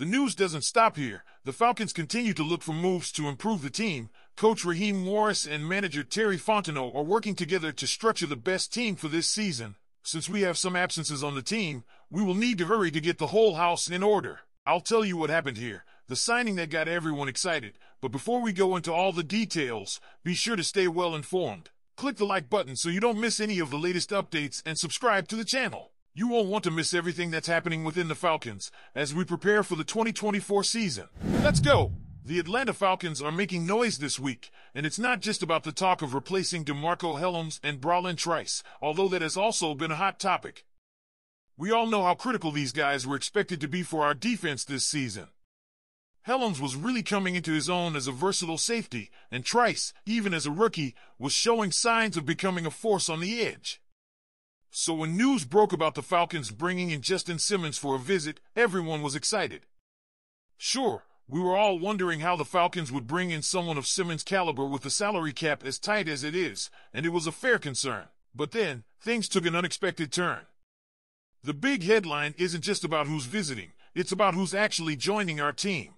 The news doesn't stop here. The Falcons continue to look for moves to improve the team. Coach Raheem Morris and manager Terry Fontenot are working together to structure the best team for this season. Since we have some absences on the team, we will need to hurry to get the whole house in order. I'll tell you what happened here, the signing that got everyone excited. But before we go into all the details, be sure to stay well informed. Click the like button so you don't miss any of the latest updates and subscribe to the channel. You won't want to miss everything that's happening within the Falcons as we prepare for the 2024 season. Let's go! The Atlanta Falcons are making noise this week, and it's not just about the talk of replacing DeMarco Hellams and Bralin Trice, although that has also been a hot topic. We all know how critical these guys were expected to be for our defense this season. Hellams was really coming into his own as a versatile safety, and Trice, even as a rookie, was showing signs of becoming a force on the edge. So when news broke about the Falcons bringing in Justin Simmons for a visit, everyone was excited. Sure, we were all wondering how the Falcons would bring in someone of Simmons' caliber with the salary cap as tight as it is, and it was a fair concern. But then, things took an unexpected turn. The big headline isn't just about who's visiting, it's about who's actually joining our team.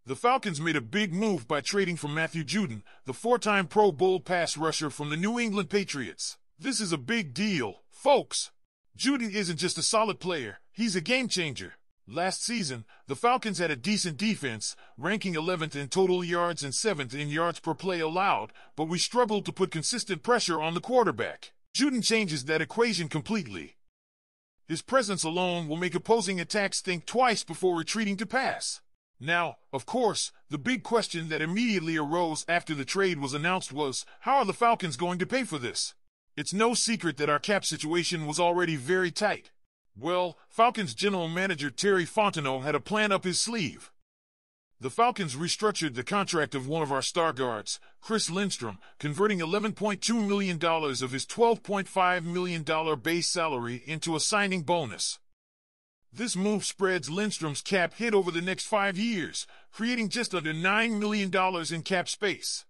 The Falcons made a big move by trading for Matthew Judon, the four-time Pro Bowl pass rusher from the New England Patriots. This is a big deal, folks. Judon isn't just a solid player, he's a game-changer. Last season, the Falcons had a decent defense, ranking 11th in total yards and 7th in yards per play allowed, but we struggled to put consistent pressure on the quarterback. Judon changes that equation completely. His presence alone will make opposing attacks think twice before retreating to pass. Now, of course, the big question that immediately arose after the trade was announced was, how are the Falcons going to pay for this? It's no secret that our cap situation was already very tight. Well, Falcons general manager Terry Fontenot had a plan up his sleeve. The Falcons restructured the contract of one of our star guards, Chris Lindstrom, converting $11.2 million of his $12.5 million base salary into a signing bonus. This move spreads Lindstrom's cap hit over the next 5 years, creating just under $9 million in cap space.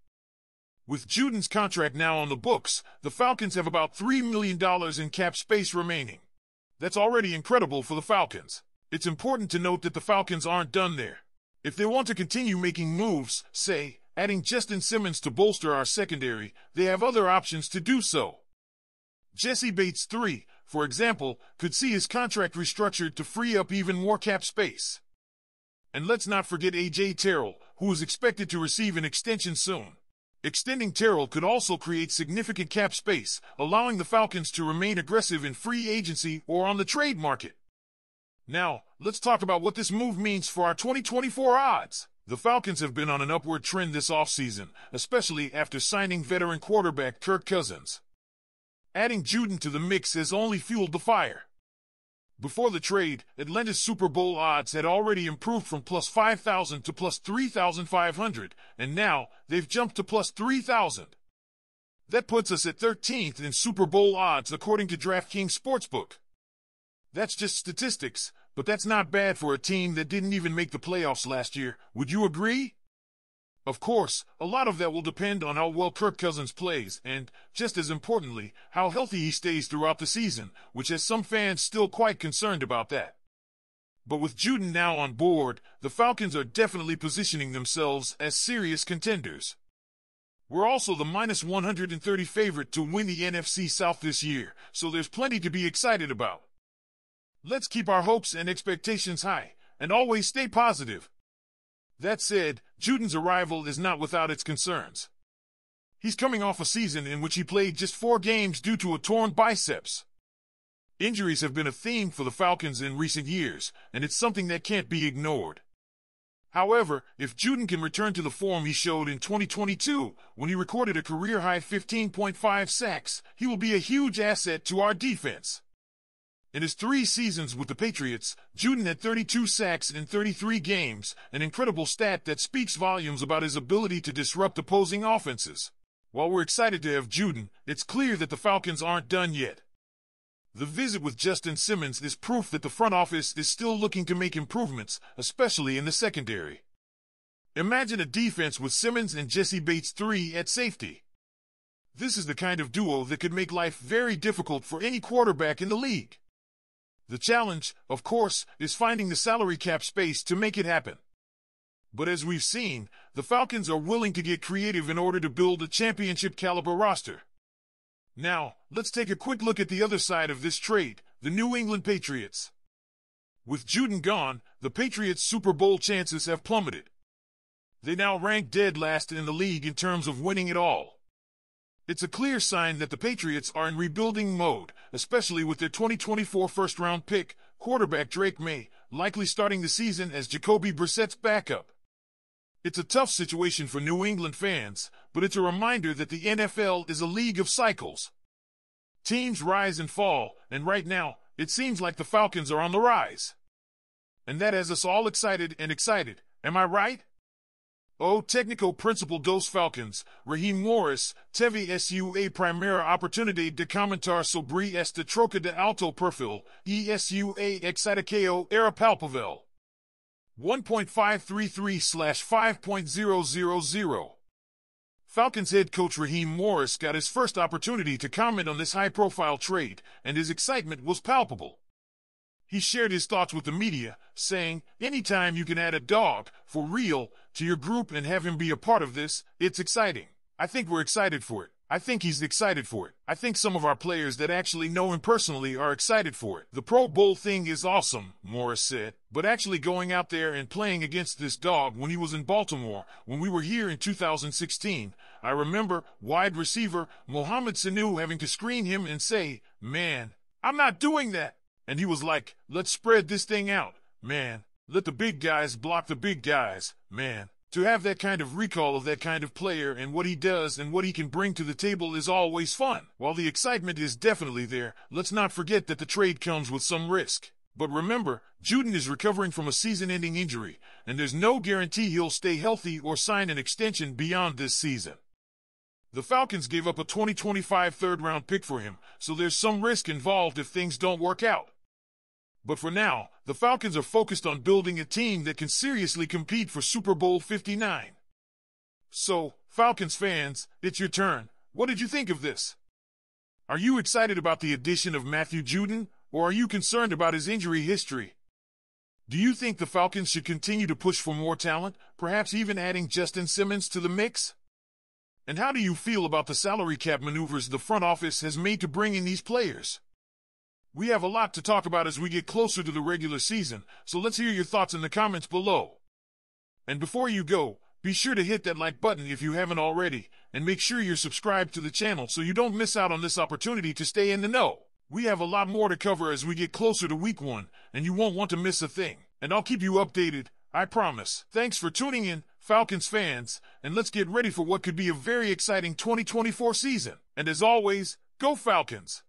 With Judon's contract now on the books, the Falcons have about $3 million in cap space remaining. That's already incredible for the Falcons. It's important to note that the Falcons aren't done there. If they want to continue making moves, say, adding Justin Simmons to bolster our secondary, they have other options to do so. Jessie Bates III, for example, could see his contract restructured to free up even more cap space. And let's not forget A.J. Terrell, who is expected to receive an extension soon. Extending Terrell could also create significant cap space, allowing the Falcons to remain aggressive in free agency or on the trade market. Now, let's talk about what this move means for our 2024 odds. The Falcons have been on an upward trend this offseason, especially after signing veteran quarterback Kirk Cousins. Adding Judon to the mix has only fueled the fire. Before the trade, Atlanta's Super Bowl odds had already improved from plus 5,000 to plus 3,500, and now they've jumped to plus 3,000. That puts us at 13th in Super Bowl odds according to DraftKings Sportsbook. That's just statistics, but that's not bad for a team that didn't even make the playoffs last year. Would you agree? Of course, a lot of that will depend on how well Kirk Cousins plays and, just as importantly, how healthy he stays throughout the season, which has some fans still quite concerned about that. But with Judon now on board, the Falcons are definitely positioning themselves as serious contenders. We're also the minus 130 favorite to win the NFC South this year, so there's plenty to be excited about. Let's keep our hopes and expectations high, and always stay positive. That said, Judon's arrival is not without its concerns. He's coming off a season in which he played just 4 games due to a torn biceps. Injuries have been a theme for the Falcons in recent years, and it's something that can't be ignored. However, if Judon can return to the form he showed in 2022, when he recorded a career-high 15.5 sacks, he will be a huge asset to our defense. In his 3 seasons with the Patriots, Judon had 32 sacks in 33 games, an incredible stat that speaks volumes about his ability to disrupt opposing offenses. While we're excited to have Judon, it's clear that the Falcons aren't done yet. The visit with Justin Simmons is proof that the front office is still looking to make improvements, especially in the secondary. Imagine a defense with Simmons and Jessie Bates III at safety. This is the kind of duo that could make life very difficult for any quarterback in the league. The challenge, of course, is finding the salary cap space to make it happen. But as we've seen, the Falcons are willing to get creative in order to build a championship-caliber roster. Now, let's take a quick look at the other side of this trade, the New England Patriots. With Judon gone, the Patriots' Super Bowl chances have plummeted. They now rank dead last in the league in terms of winning it all. It's a clear sign that the Patriots are in rebuilding mode, especially with their 2024 first-round pick, quarterback Drake May, likely starting the season as Jacoby Brissett's backup. It's a tough situation for New England fans, but it's a reminder that the NFL is a league of cycles. Teams rise and fall, and right now, it seems like the Falcons are on the rise. And that has us all excited, am I right? O técnico principal dos Falcons, Raheem Morris, teve sua primeira oportunidade de comentar sobre esta troca de alto perfil, e sua excitação era palpável. 1.533/5.000. Falcons head coach Raheem Morris got his first opportunity to comment on this high-profile trade, and his excitement was palpable. He shared his thoughts with the media, saying, "Anytime you can add a dog, for real, to your group and have him be a part of this, it's exciting. I think we're excited for it. I think he's excited for it. I think some of our players that actually know him personally are excited for it. The Pro Bowl thing is awesome," Morris said, "but actually going out there and playing against this dog when he was in Baltimore, when we were here in 2016, I remember wide receiver Mohamed Sanu having to screen him and say, 'Man, I'm not doing that.' And he was like, 'Let's spread this thing out, man. Let the big guys block the big guys, man.' To have that kind of recall of that kind of player and what he does and what he can bring to the table is always fun. While the excitement is definitely there, let's not forget that the trade comes with some risk. But remember, Judon is recovering from a season-ending injury, and there's no guarantee he'll stay healthy or sign an extension beyond this season. The Falcons gave up a 2025 third-round pick for him, so there's some risk involved if things don't work out. But for now, the Falcons are focused on building a team that can seriously compete for Super Bowl 59. So, Falcons fans, it's your turn. What did you think of this? Are you excited about the addition of Matthew Judon, or are you concerned about his injury history? Do you think the Falcons should continue to push for more talent, perhaps even adding Justin Simmons to the mix? And how do you feel about the salary cap maneuvers the front office has made to bring in these players? We have a lot to talk about as we get closer to the regular season, so let's hear your thoughts in the comments below. And before you go, be sure to hit that like button if you haven't already, and make sure you're subscribed to the channel so you don't miss out on this opportunity to stay in the know. We have a lot more to cover as we get closer to week 1, and you won't want to miss a thing. And I'll keep you updated, I promise. Thanks for tuning in, Falcons fans, and let's get ready for what could be a very exciting 2024 season. And as always, go Falcons!